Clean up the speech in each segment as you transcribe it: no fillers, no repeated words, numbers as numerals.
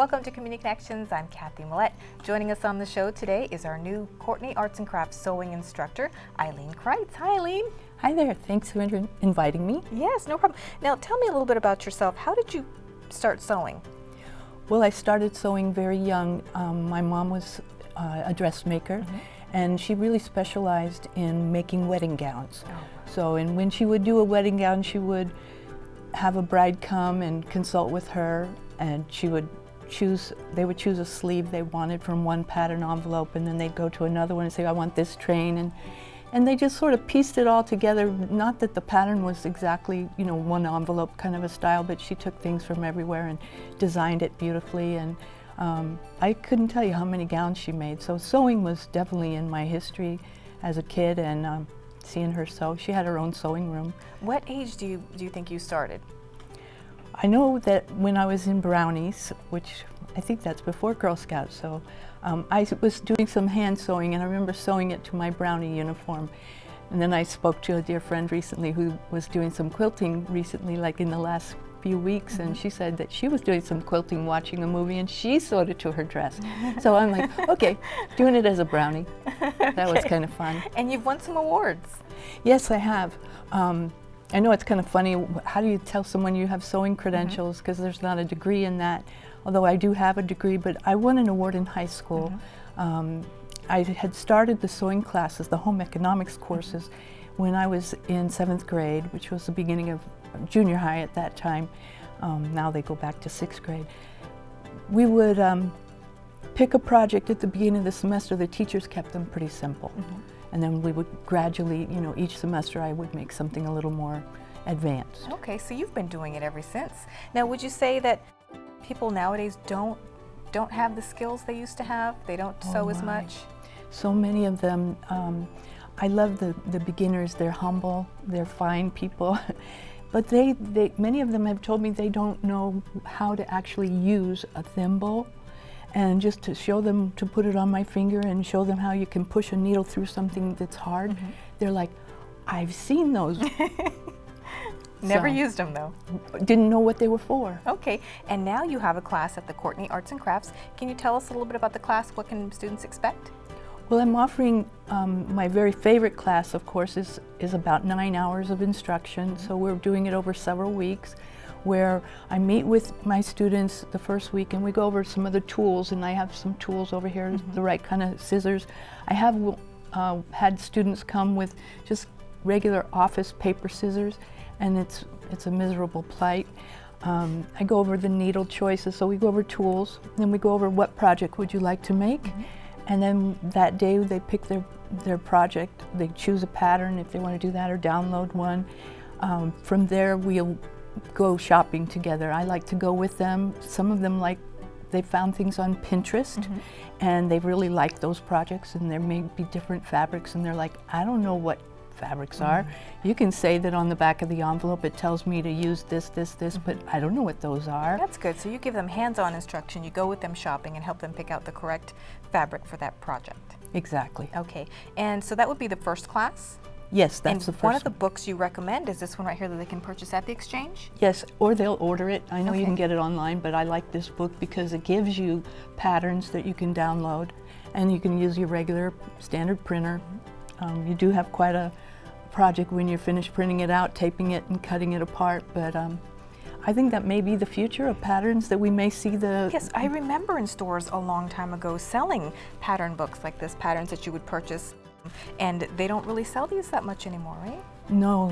Welcome to Community Connections. I'm Kathy Millette. Joining us on the show today is our new Courtney Arts and Crafts sewing instructor, Eileen Kreitz. Hi, Eileen. Hi there. Thanks for inviting me. Yes, no problem. Now, tell me a little bit about yourself. How did you start sewing? Well, I started sewing very young. My mom was a dressmaker, and she really specialized in making wedding gowns. So, and when she would do a wedding gown, she would have a bride come and consult with her, and they would choose a sleeve they wanted from one pattern envelope, and then they'd go to another one and say, I want this train, and they just sort of pieced it all together. Not that the pattern was exactly, one envelope kind of a style, but she took things from everywhere and designed it beautifully, and I couldn't tell you how many gowns she made. So sewing was definitely in my history as a kid, and seeing her sew. She had her own sewing room. What age do you think you started? I know that when I was in Brownies, which I think that's before Girl Scouts, so I was doing some hand sewing, and I remember sewing it to my Brownie uniform. And then I spoke to a dear friend recently who was doing some quilting recently, like in the last few weeks, and she said that she was doing some quilting watching a movie, and she sewed it to her dress. So I'm like, okay, doing it as a Brownie. That was kind of fun. And you've won some awards. Yes, I have. I know it's kind of funny, how do you tell someone you have sewing credentials, because there's not a degree in that, although I do have a degree, but I won an award in high school. I had started the sewing classes, the home economics courses, when I was in 7th grade, which was the beginning of junior high at that time. Now they go back to 6th grade. We would pick a project at the beginning of the semester. The teachers kept them pretty simple. And then we would gradually, each semester I would make something a little more advanced. Okay, so you've been doing it ever since. Now, would you say that people nowadays don't have the skills they used to have? They don't sew as much? So many of them. I love the beginners. They're humble, they're fine people. But many of them have told me they don't know how to actually use a thimble. And just to show them, to put it on my finger and show them how you can push a needle through something that's hard, they're like, I've seen those. Never used them though. Didn't know what they were for. Okay, and now you have a class at the Courtney Arts and Crafts. Can you tell us a little bit about the class? What can students expect? Well, I'm offering my very favorite class, of course, is about 9 hours of instruction. So we're doing it over several weeks, where I meet with my students the first week and we go over some of the tools, and I have some tools over here, the right kind of scissors. I have had students come with just regular office paper scissors, and it's a miserable plight. I go over the needle choices, so we go over tools, then we go over what project would you like to make, and then that day they pick their project. They choose a pattern if they want to do that, or download one. From there we'll go shopping together. I like to go with them. Some of them they found things on Pinterest, and they really like those projects, and there may be different fabrics, and they're like, I don't know what fabrics are. You can say that on the back of the envelope it tells me to use this, but I don't know what those are. That's good. So you give them hands-on instruction, you go with them shopping and help them pick out the correct fabric for that project. Exactly. Okay, and so that would be the first class? Yes, that's the first one. Of the books you recommend is this one right here that they can purchase at the Exchange? Yes, or they'll order it. I know you can get it online, but I like this book because it gives you patterns that you can download, and you can use your regular standard printer. You do have quite a project when you're finished printing it out, taping it and cutting it apart, but I think that may be the future of patterns that we may see Yes, I remember in stores a long time ago selling pattern books like this, patterns that you would purchase. And they don't really sell these that much anymore, right? No,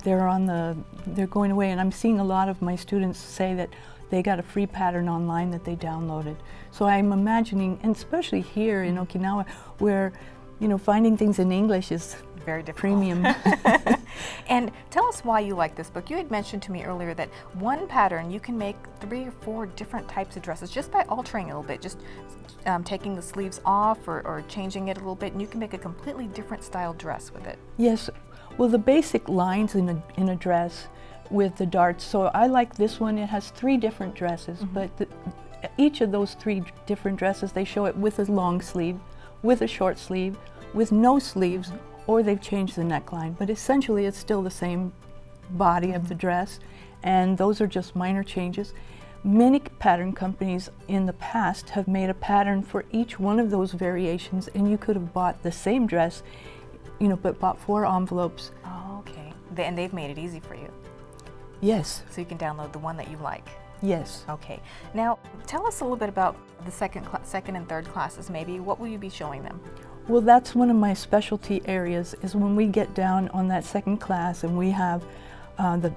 they're going away, and I'm seeing a lot of my students say that they got a free pattern online that they downloaded. So I'm imagining, and especially here in Okinawa, where finding things in English is very difficult. Premium. And tell us why you like this book. You had mentioned to me earlier that one pattern you can make 3 or 4 different types of dresses just by altering it a little bit, just taking the sleeves off or changing it a little bit, and you can make a completely different style dress with it. Yes, well, the basic lines in a dress with the darts, so I like this one. It has 3 different dresses, but each of those 3 different dresses, they show it with a long sleeve, with a short sleeve, with no sleeves, or they've changed the neckline, but essentially it's still the same body of the dress, and those are just minor changes. Many pattern companies in the past have made a pattern for each one of those variations, and you could have bought the same dress, you know, but bought 4 envelopes. Oh, okay. And they've made it easy for you. Yes. So you can download the one that you like. Yes. Okay. Now, tell us a little bit about the second and third classes, maybe. What will you be showing them? Well, that's one of my specialty areas, is when we get down on that second class and we have the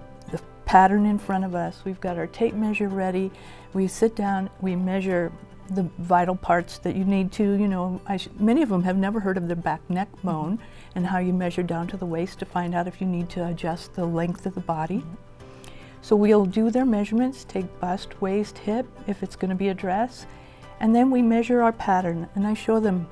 pattern in front of us. We've got our tape measure ready. We sit down, we measure the vital parts that you need to, you know, many of them have never heard of the back neck bone and how you measure down to the waist to find out if you need to adjust the length of the body. So we'll do their measurements, take bust, waist, hip, if it's going to be a dress, and then we measure our pattern. And I show them,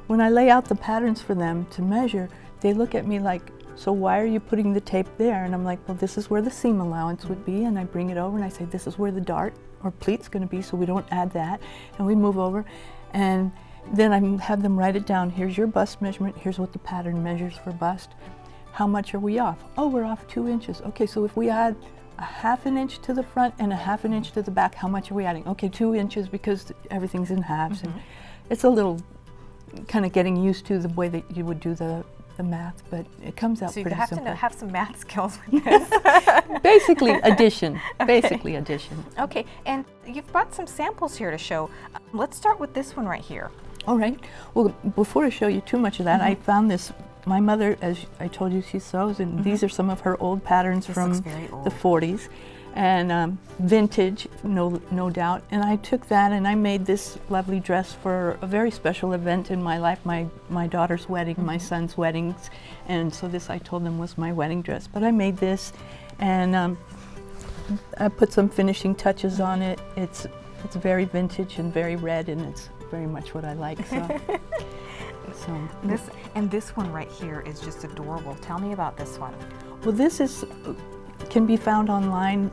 when I lay out the patterns for them to measure, they look at me like, so why are you putting the tape there? And I'm like, well, this is where the seam allowance would be. And I bring it over and I say, this is where the dart or pleat's going to be, so we don't add that. And we move over. And then I have them write it down. Here's your bust measurement. Here's what the pattern measures for bust. How much are we off? Oh, we're off 2 inches. Okay, so if we add a 1/2 inch to the front and a 1/2 inch to the back, how much are we adding? Okay, 2 inches because everything's in halves. And it's a little kind of getting used to the way that you would do the math, but it comes out pretty simple. So you have to have some math skills with this. Basically addition. Okay. Basically addition. Okay, and you've brought some samples here to show. Let's start with this one right here. All right. Well, before I show you too much of that, I found this. My mother, as I told you, she sews, and these are some of her old patterns from the 40s. And vintage, no doubt. And I took that and I made this lovely dress for a very special event in my life, my daughter's wedding, my son's weddings. And so this, I told them, was my wedding dress. But I made this, and I put some finishing touches on it. It's very vintage and very red, and it's very much what I like. So, this one right here is just adorable. Tell me about this one. Well, this can be found online,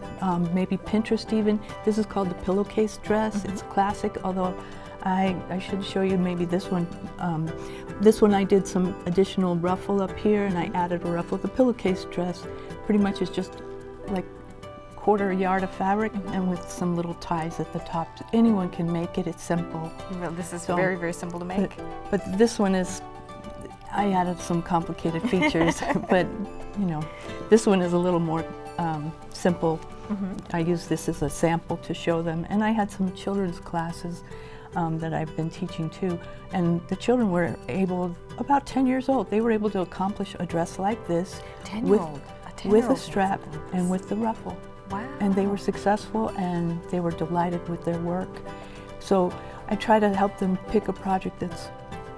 maybe Pinterest even. This is called the pillowcase dress. It's classic, although I should show you maybe this one. This one I did some additional ruffle up here, and I added a ruffle. The pillowcase dress pretty much is just like 1/4 yard of fabric and with some little ties at the top. Anyone can make it. It's simple. Well, this is very, very simple to make. But this one is, I added some complicated features, but you know, this one is a little more simple. I use this as a sample to show them, and I had some children's classes that I've been teaching too, and the children were able, about 10 years old, they were able to accomplish a dress like this with a strap and with the ruffle. Wow. And they were successful, and they were delighted with their work. So I try to help them pick a project that's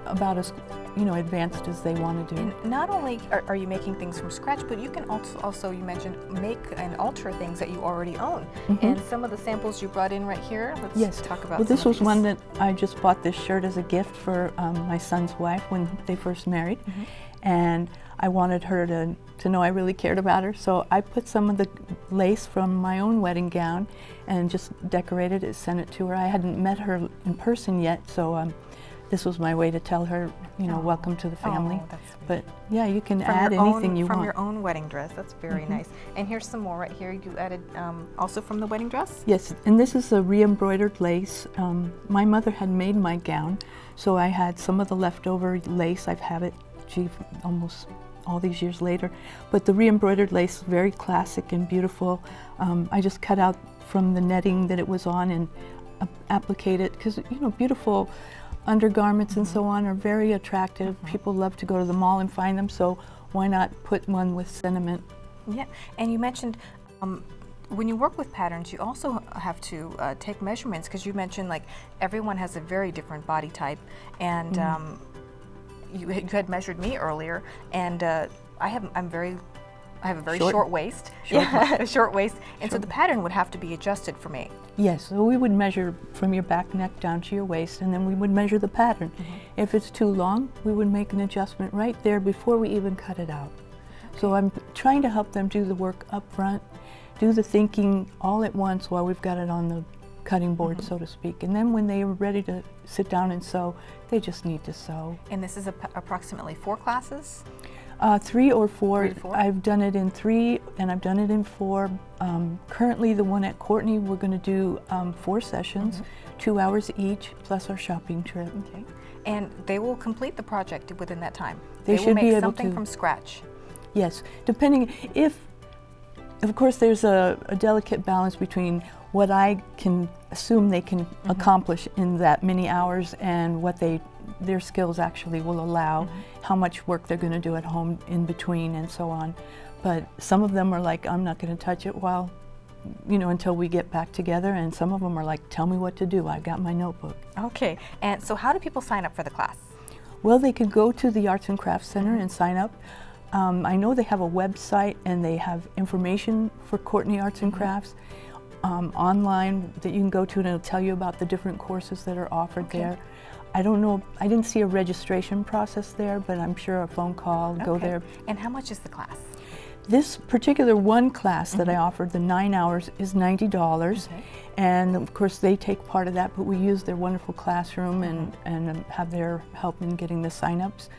about as advanced as they want to do. And not only are you making things from scratch, but you can also you mentioned, make and alter things that you already own. And some of the samples you brought in right here, let's talk about. Well, this was one that I just bought this shirt as a gift for my son's wife when they first married. And I wanted her to know I really cared about her, so I put some of the lace from my own wedding gown and just decorated it, sent it to her. I hadn't met her in person yet, so this was my way to tell her, welcome to the family. That's sweet. But yeah, you can add anything you want. From your own wedding dress, that's very nice. And here's some more right here. You added also from the wedding dress? Yes, and this is a re-embroidered lace. My mother had made my gown, so I had some of the leftover lace. I've had it, almost all these years later. But the re-embroidered lace, very classic and beautiful. I just cut out from the netting that it was on and appliqued it, because beautiful undergarments and so on are very attractive. People love to go to the mall and find them, so why not put one with sentiment? Yeah, and you mentioned when you work with patterns, you also have to take measurements, because you mentioned like everyone has a very different body type, and you had measured me earlier, and I have a very short waist. Short waist, and so the pattern would have to be adjusted for me. Yes, so we would measure from your back neck down to your waist, and then we would measure the pattern. If it's too long, we would make an adjustment right there before we even cut it out. So I'm trying to help them do the work up front, do the thinking all at once while we've got it on the cutting board, so to speak. And then when they are ready to sit down and sew, they just need to sew. And this is approximately 4 classes? 3 or 4. 3 to 4? I've done it in 3 and I've done it in 4. Currently, the one at Courtney, we're going to do 4 sessions, 2 hours each, plus our shopping trip. Okay. And they will complete the project within that time. They will should make be able something to. from scratch. Yes, depending if, of course, there's a delicate balance between what I can assume they can accomplish in that many hours and what their skills actually will allow, how much work they're going to do at home in between and so on. But some of them are like, I'm not going to touch it while, until we get back together, and some of them are like, tell me what to do, I've got my notebook. Okay, and so how do people sign up for the class? Well, they could go to the Arts and Crafts Center and sign up. I know they have a website and they have information for Courtney Arts and Crafts online that you can go to, and it'll tell you about the different courses that are offered there. I don't know, I didn't see a registration process there, but I'm sure a phone call, go there. And how much is the class? This particular one class that I offered, the 9 hours, is $90. And of course they take part of that, but we use their wonderful classroom and have their help in getting the sign-ups.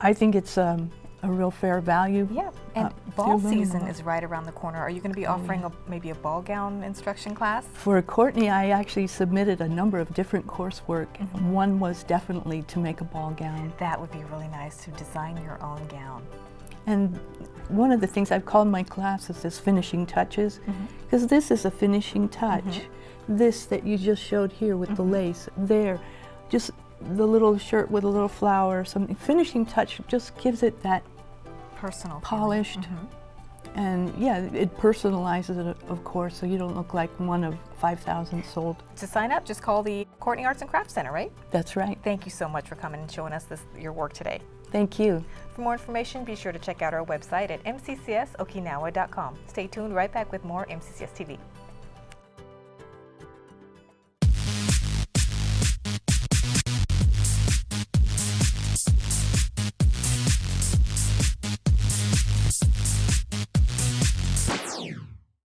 I think it's a real fair value. Yeah, and ball season is right around the corner. Are you going to be offering maybe a ball gown instruction class? For Courtney, I actually submitted a number of different coursework. One was definitely to make a ball gown. That would be really nice, to design your own gown. And one of the things I've called my classes is finishing touches, because this is a finishing touch. This that you just showed here with the lace, there, just the little shirt with a little flower or something. Finishing touch just gives it that personal, polished, and yeah, it personalizes it, of course, so you don't look like one of 5,000 sold. To sign up, just call the Courtney Arts and Crafts Center, right? That's right. Thank you so much for coming and showing us your work today. Thank you. For more information, be sure to check out our website at mccsokinawa.com. Stay tuned, right back with more MCCS TV.